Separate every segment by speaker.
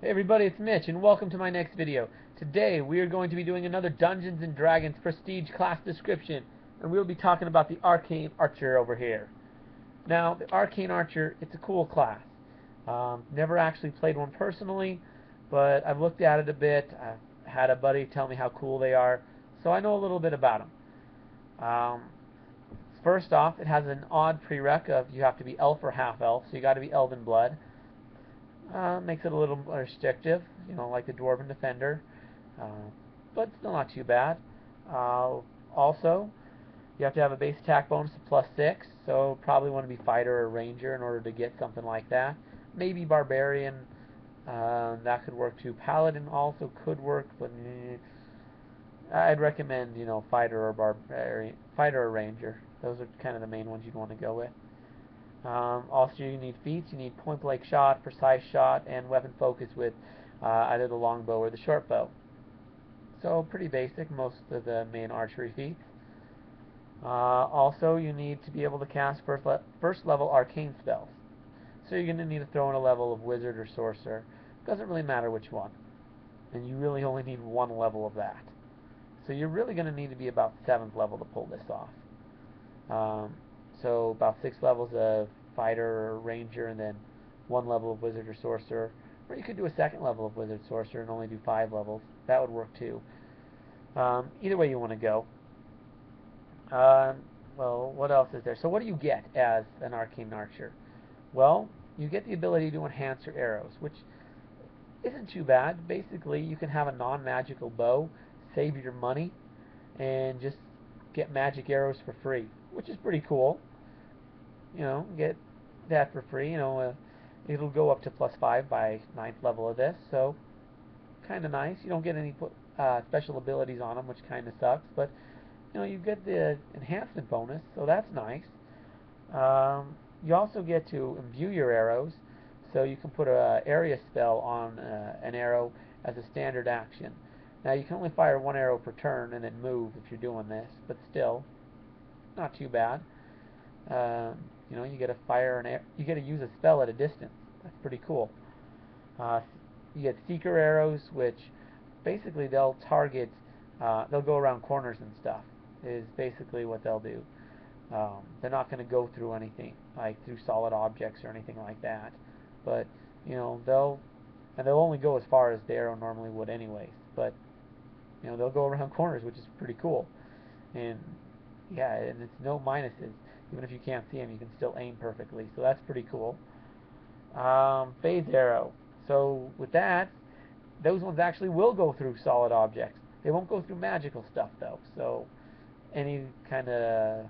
Speaker 1: Hey everybody, it's Mitch, and welcome to my next video. Today we are going to be doing another Dungeons & Dragons Prestige class description, and we'll be talking about the Arcane Archer over here. Now, the Arcane Archer, it's a cool class. Never actually played one personally, but I've looked at it a bit. I've had a buddy tell me how cool they are, so I know a little bit about them. First off, it has an odd prereq of you have to be elf or half-elf, so you got to be elven blood. Makes it a little more restrictive, like the Dwarven Defender, uh, but still not too bad. Also, you have to have a base attack bonus of +6, so probably want to be Fighter or Ranger in order to get something like that. Maybe Barbarian, that could work too. Paladin also could work, but I'd recommend, Fighter or Barbarian, Fighter or Ranger. Those are kind of the main ones you'd want to go with. Also, you need feats. You need point-blank shot, precise shot, and weapon focus with either the longbow or the short bow. So pretty basic, most of the main archery feats. Also, you need to be able to cast first level arcane spells. So you're going to need to throw in a level of wizard or sorcerer. Doesn't really matter which one. And you really only need one level of that. So you're really going to need to be about 7th level to pull this off. So about 6 levels of fighter or ranger, and then 1 level of wizard or sorcerer. Or you could do a 2nd level of wizard sorcerer and only do 5 levels. That would work too. Either way you want to go. Well, what else is there? So what do you get as an arcane archer? Well, you get the ability to enhance your arrows, which isn't too bad. Basically, you can have a non-magical bow, save your money, and just get magic arrows for free, which is pretty cool. Get that for free. It'll go up to +5 by 9th level of this, so kind of nice. You don't get any special abilities on them, which kind of sucks, but you get the enhancement bonus, so that's nice. You also get to imbue your arrows, so you can put a area spell on an arrow as a standard action. Now you can only fire 1 arrow per turn and then move if you're doing this, but still, not too bad. You get to you get to use a spell at a distance. That's pretty cool. You get seeker arrows, which basically they'll target, they'll go around corners and stuff. Is basically what they'll do. They're not going to go through anything like through solid objects or anything like that. But they'll only go as far as the arrow normally would anyways. But they'll go around corners, which is pretty cool. And yeah, and it's no minuses. Even if you can't see them, you can still aim perfectly. So that's pretty cool. Phase arrow. So with that, those ones actually will go through solid objects. They won't go through magical stuff though. So any kind of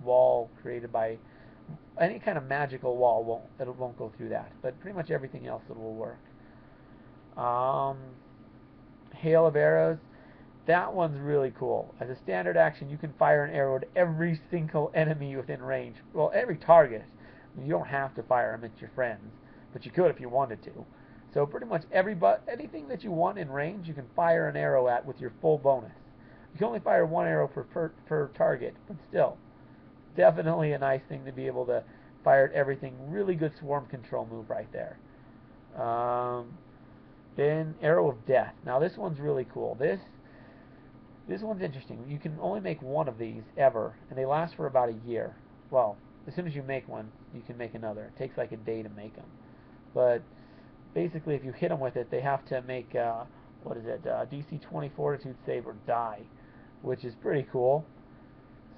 Speaker 1: wall created by any kind of magical wall won't go through that. But pretty much everything else it will work. Hail of arrows. That one's really cool. As a standard action, you can fire an arrow at every single enemy within range. Well, every target. You don't have to fire them at your friends, but you could if you wanted to. So pretty much anything that you want in range, you can fire an arrow at with your full bonus. You can only fire 1 arrow per target, but still, definitely a nice thing to be able to fire at everything. Really good swarm control move right there. Then Arrow of Death. Now this one's really cool. This one's interesting. You can only make 1 of these ever, and they last for about a year. Well, as soon as you make one, you can make another. It takes like a day to make them. But basically, if you hit them with it, they have to make, DC 20 Fortitude save or die, which is pretty cool.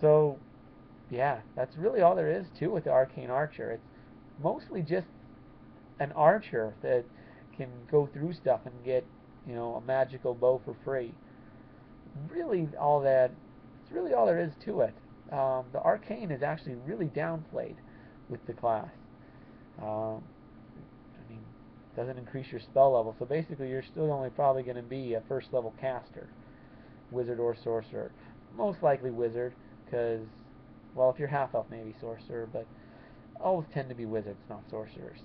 Speaker 1: So, yeah, that's really all there is to with the Arcane Archer. It's mostly just an archer that can go through stuff and get, a magical bow for free. It's really all there is to it. The arcane is actually really downplayed with the class. It doesn't increase your spell level, so basically you're still only probably going to be a 1st level caster, wizard or sorcerer. Most likely wizard, because, well, if you're half elf, maybe sorcerer, but always tend to be wizards, not sorcerers.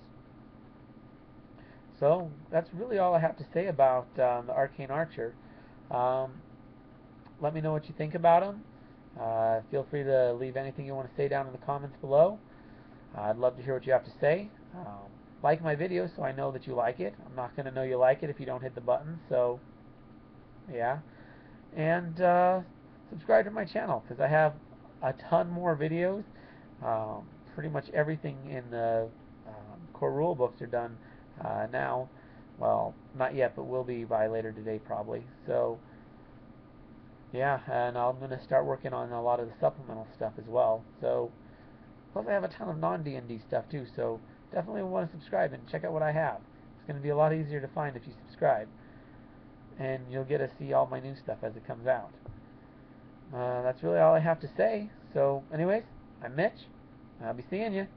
Speaker 1: So that's really all I have to say about the Arcane Archer. Let me know what you think about them. Feel free to leave anything you want to say down in the comments below. I'd love to hear what you have to say. like my videos so I know that you like it. I'm not going to know you like it if you don't hit the button, so yeah. And subscribe to my channel because I have a ton more videos. Pretty much everything in the core rule books are done now. Well, not yet, but will be by later today probably. So yeah, and I'm going to start working on a lot of the supplemental stuff as well. So plus I have a ton of non-D&D stuff too, so definitely want to subscribe and check out what I have. It's going to be a lot easier to find if you subscribe. And you'll get to see all my new stuff as it comes out. That's really all I have to say. So anyways, I'm Mitch. I'll be seeing you.